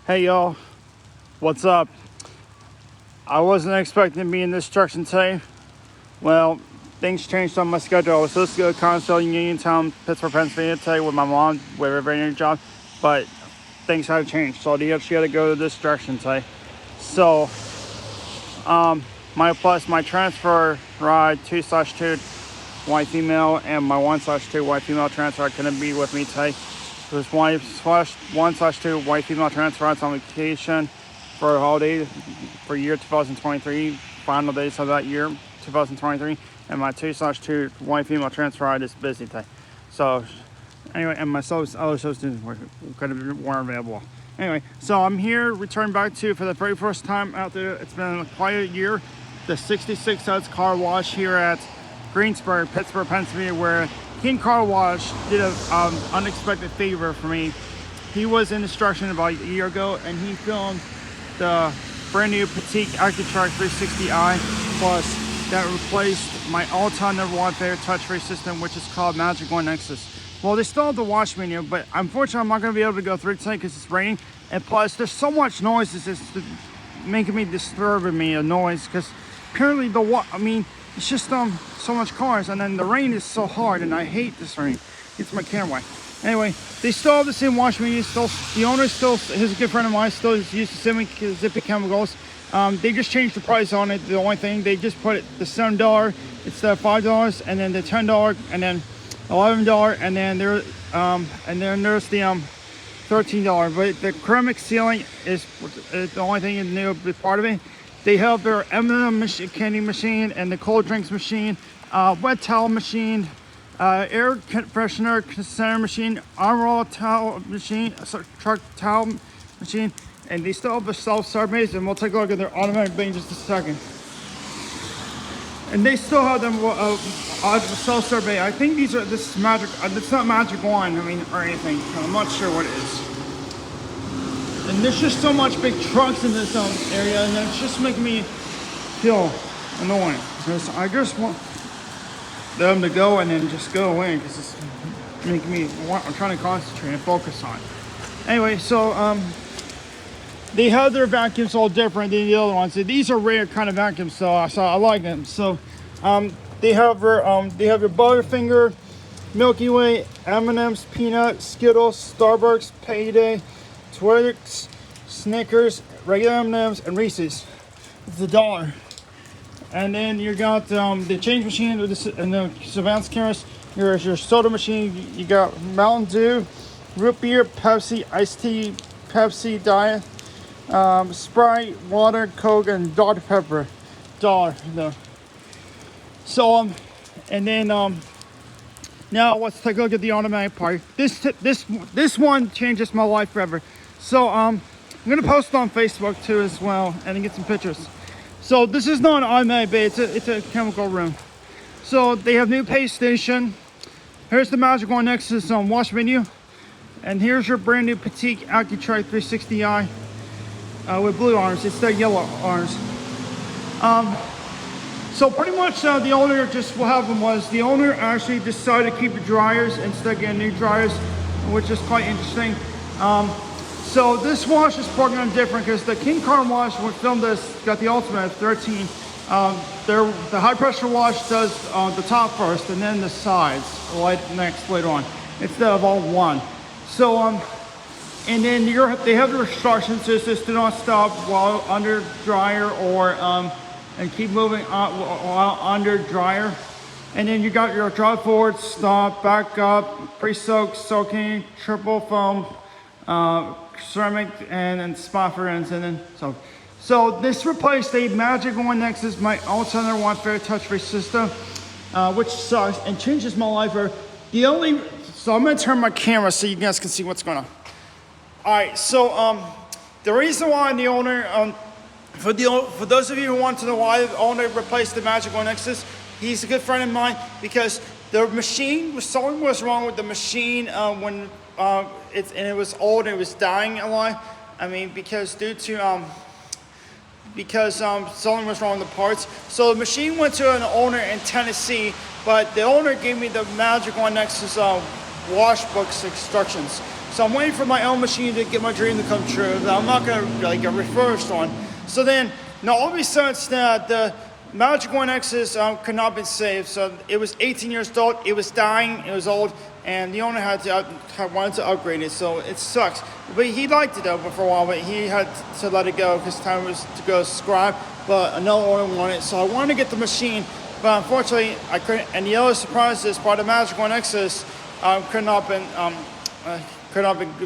Hey y'all, what's up? I wasn't expecting to be in this instruction today. Well, things changed on my schedule. I was supposed to go to connellsville, uniontown, Pittsburgh, Pennsylvania today with my mom, with a veterinary job, but things had changed, so I actually had to go to this direction today. So, my transfer ride 2/2 white female and my 1/2 white female transfer couldn't be with me today. This 1/2 white female transfer rides on vacation for a holiday for year 2023, final days of that year 2023, and my 2/2 white female transfer ride is busy today. So anyway, and my other substitutes weren't available. Anyway, so I'm here returning back to, for the very first time out there, it's been quite a year, the 66 Suds car wash here at Greensburg, Pittsburgh, Pennsylvania, where King Car Wash did an unexpected favor for me. He was in instruction about a year ago, and he filmed the brand new Petit Accutrac 360i Plus that replaced my all-time #1 favorite touch-free system, which is called Magic Wand Nexus. Well, they still have the wash menu, but unfortunately I'm not going to be able to go through today because it's raining, and plus there's so much noise, it's just making me disturbing me, a noise, because apparently it's just so much cars, and then the rain is so hard, and I hate this rain. It's my camera. Anyway, they still have the same wash menu. Still, the owner still, he's a good friend of mine, still used to zippy chemicals. They just changed the price on it. The only thing, they just put it the $7, it's the $5, and then the $10, and then $11, and then there's the $13. But the ceramic ceiling is the only thing in the new part of it. They have their M&M candy machine and the cold drinks machine, wet towel machine, air freshener center machine, armor towel machine, truck towel machine, and they still have a self-serve base, and we'll take a look at their automatic bay in just a second. And they still have them self-serve bay. I think this is Magic, it's not Magic Wand, or anything. I'm not sure what it is. And there's just so much big trucks in this area, and it's just making me feel annoying. Because I just want them to go and then just go away, because it's making me I'm trying to concentrate and focus on it. Anyway, so they have their vacuums all different than the other ones. These are rare kind of vacuums, so I like them. So they have their Butterfinger, Milky Way, M&M's, Peanut, Skittles, Starbucks, Payday, Twix, Snickers, regular M&M's, and Reese's. It's $1. And then you got the change machine and the surveillance cameras. Here's your soda machine. You got Mountain Dew, root beer, Pepsi, iced tea, Pepsi Diet, Sprite, water, Coke, and Dr. Pepper. $1. No. So and then now let's take a look at the automatic part. This one changes my life forever. So I'm gonna post it on Facebook too as well, and get some pictures. So this is not an automatic bay, it's a chemical room. So they have new pay station. Here's the Magic Wand Nexus wash menu, and here's your brand new Petit Accutrac 360i with blue arms. It's the yellow arms. So pretty much the owner, just what happened was the owner actually decided to keep the dryers instead of getting new dryers, which is quite interesting. So this wash is programmed different because the King Car Wash, when we filmed this, got the Ultimate 13. The high pressure wash does the top first and then the sides later on, instead of all one. So and then they have the instructions to just do not stop while under dryer or and keep moving while under dryer. And then you got your dry forward, stop, back up, pre-soak, soaking, triple foam, ceramic, and then spot for ends, and then so this replaced a Magic Wand Nexus, my all-time #1 favorite touch-free system, which sucks and changes my life. So I'm gonna turn my camera so you guys can see what's going on. All right, so the reason why the owner, for those of you who want to know why the owner replaced the Magic Wand Nexus, he's a good friend of mine, because the machine something was wrong with the machine when it was old and it was dying a lot. Because something was wrong with the parts. So the machine went to an owner in Tennessee, but the owner gave me the Magic Wand Nexus wash books instructions. So I'm waiting for my own machine to get my dream to come true. I'm not gonna like get refurbished on. So then, now all of a sudden, the Magic Wand Nexus could not be saved. So it was 18 years old. It was dying. It was old, and the owner wanted to upgrade it. So it sucks. But he liked it though for a while. But he had to let it go because time was to go subscribe. But another owner wanted it, so I wanted to get the machine. But unfortunately, I couldn't. And the other surprise is, part of the Magic Wand Nexus could not been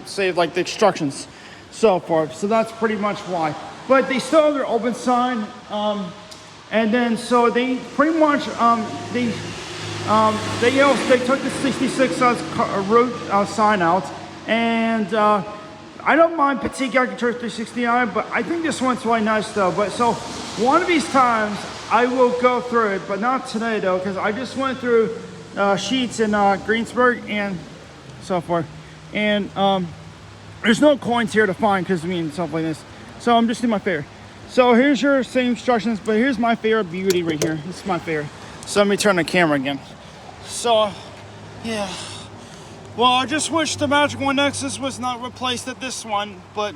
saved, like the instructions, so forth. So that's pretty much why. But they still have their open sign, and then so they pretty much they took the 66 Suds route sign out, and I don't mind Petit Accutrac 360i, but I think this one's really nice though. But so one of these times I will go through it, but not today though, because I just went through Sheetz in Greensburg and so forth, and there's no coins here to find because I mean stuff like this. So I'm just doing my favorite. So here's your same instructions, but here's my favorite beauty right here. This is my favorite. So let me turn the camera again. So yeah, well, I just wish the Magic Wand Nexus was not replaced at this one, but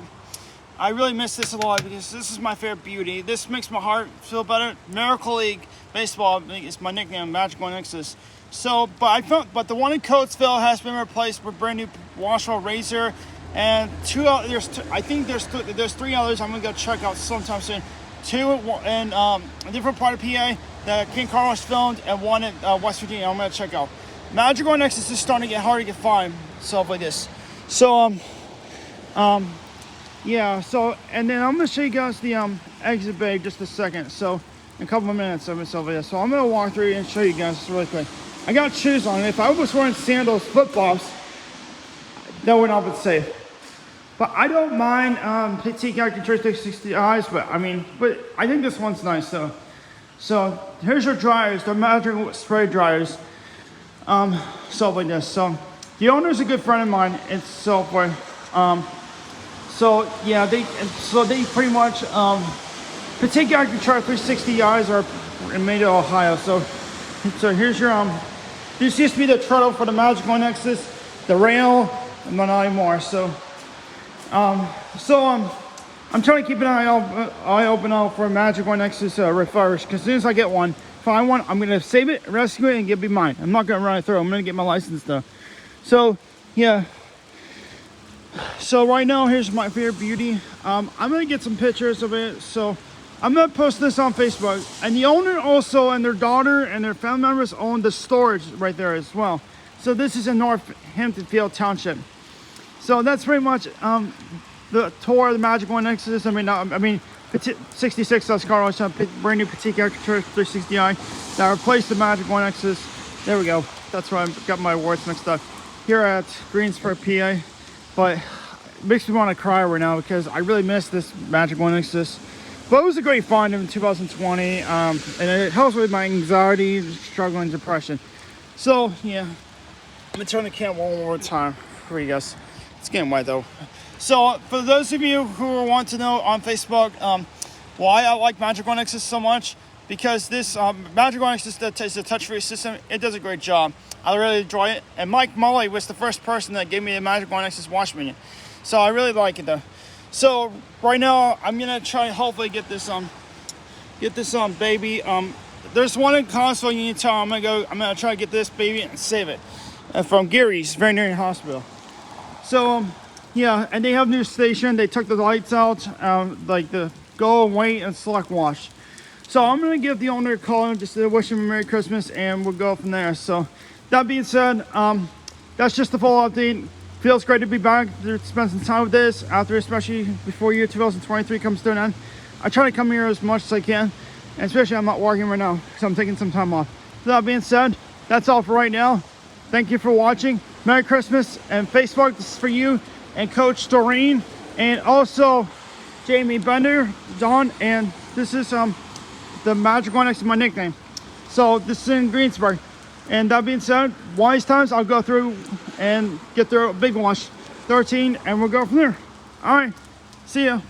I really miss this a lot because this is my favorite beauty. This makes my heart feel better. Miracle League Baseball is my nickname, Magic Wand Nexus. So, but the one in Coatesville has been replaced with brand new washable razor, and I think there's 3 others I'm gonna go check out sometime soon. 2 in a different part of PA that King Carlos filmed, and 1 in West Virginia I'm gonna check out. Magic Wand Nexus is starting to get hard to get find, stuff like this. So yeah, so, and then I'm gonna show you guys the exit bay just a second. So in a couple of minutes of myself here. So I'm gonna walk through and show you guys really quick. I got shoes on. If I was wearing sandals, flip-flops, that would not be safe. But I don't mind Petit Accutrac 360i's, but I think this one's nice though. So here's your dryers. They're Magic spray dryers. Stuff like this. So the owner's a good friend of mine. It's so forth. So yeah, they pretty much Petit Accutrac 360i's are made in Ohio. So here's your this used to be the treadle for the Magic Wand Nexus, the rail, and not anymore. So I'm trying to keep an eye open out for a Magic Wand Nexus refurbish, because as soon as I get one, find one, I'm gonna save it, rescue it, and give it mine. I'm not gonna run it through. I'm gonna get my license though. So yeah. So right now, here's my favorite beauty. I'm gonna get some pictures of it. So I'm gonna post this on Facebook. And the owner also, and their daughter and their family members own the storage right there as well. So this is in Northamptonfield Township. So that's pretty much the tour of the Magic Wand Nexus. I mean 66 Suds Carlos, brand new Petit Accutrac 360i that replaced the Magic Wand Nexus. There we go. That's why I got my awards mixed up. Here at Greensburg, PA. But it makes me want to cry right now because I really miss this Magic Wand Nexus. But it was a great find in 2020, and it helps with my anxiety, struggle, and depression. So yeah, I'm gonna turn the camera one more time for you guys. It's getting wet though. So for those of you who want to know on Facebook why I like Magic Wand Nexus so much, because this Magic Wand Nexus is a touch-free system. It does a great job. I really enjoy it. And Mike Mully was the first person that gave me the Magic Wand Nexus wash minion. So I really like it though. So right now I'm gonna try to hopefully get this baby. There's one in Connellsville, Uniontown. I'm gonna try to get this baby and save it from Gary's Veterinary Hospital. So yeah, and they have a new station. They took the lights out, like the go and wait and select wash. So I'm gonna give the owner a call just to wish him a Merry Christmas, and we'll go from there. So that being said, that's just the full update. Feels great to be back to spend some time with this after, especially before year 2023 comes to an end. I try to come here as much as I can, and especially I'm not working right now because I'm taking some time off. So that being said, that's all for right now. Thank you for watching. Merry Christmas, and Facebook, this is for you and Coach Doreen, and also Jamie Bender, Don, and this is the Magic Wand Nexus, my nickname. So this is in Greensburg. And that being said, wise times, I'll go through and get through a big wash 13, and we'll go from there. All right, see ya.